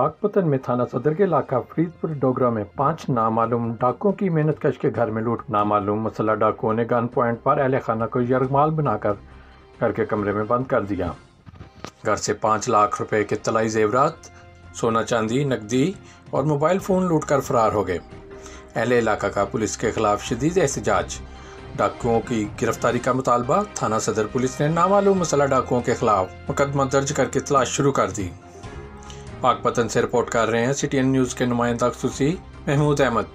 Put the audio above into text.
पाकपतन में थाना सदर के इलाका फरीदपुर डोगरा में 5 नामालूम डाकुओं की मेहनतकश के घर में लूट। नामालूम मसला डाकुओं ने गन पॉइंट पर अहले खाना को यरगमाल बनाकर घर के कमरे में बंद कर दिया। घर से 5 लाख रुपए के तलाई जेवरात, सोना चांदी, नकदी और मोबाइल फ़ोन लूट कर फरार हो गए। अहले इलाका का पुलिस के खिलाफ शदीद एहतजाज, डाकुओं की गिरफ्तारी का मुतालबा। थाना सदर पुलिस ने नामालूम मसला डाकुओं के खिलाफ मुकदमा दर्ज करके तलाश शुरू कर दी। पाकपतन से रिपोर्ट कर रहे हैं CTN न्यूज़ के नुमाइंदा खसूसी महमूद अहमद।